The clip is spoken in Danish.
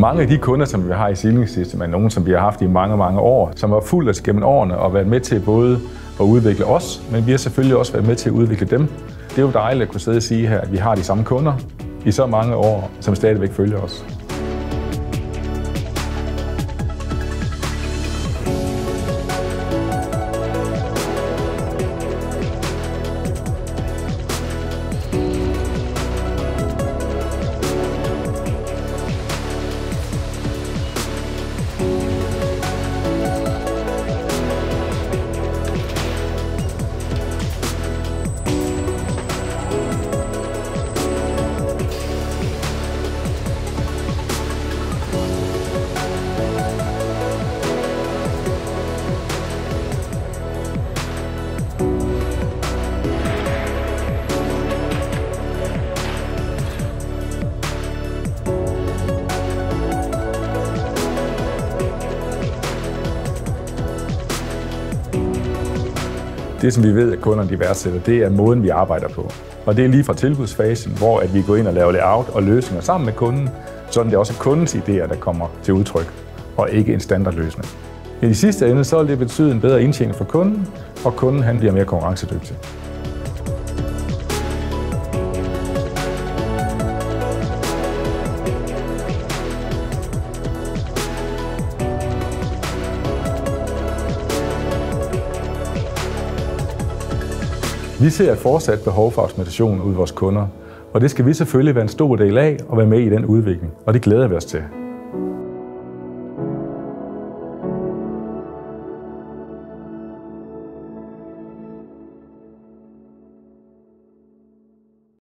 Mange af de kunder, som vi har i Sealing System, er nogen, som vi har haft i mange, mange år, som har fulgt os gennem årene og været med til både at udvikle os, men vi har selvfølgelig også været med til at udvikle dem. Det er jo dejligt at kunne sidde og sige her, at vi har de samme kunder i så mange år, som stadigvæk følger os. Det, som vi ved, at kunderne værdsætter, det er måden, vi arbejder på. Og det er lige fra tilbudsfasen, hvor at vi går ind og laver layout og løsninger sammen med kunden, sådan det er også kundens idéer, der kommer til udtryk, og ikke en standardløsning. I de sidste ende, så vil det betyde en bedre indtjening for kunden, og kunden han bliver mere konkurrencedygtig. Vi ser et fortsat behov for automation ud af vores kunder, og det skal vi selvfølgelig være en stor del af og være med i den udvikling, og det glæder vi os til.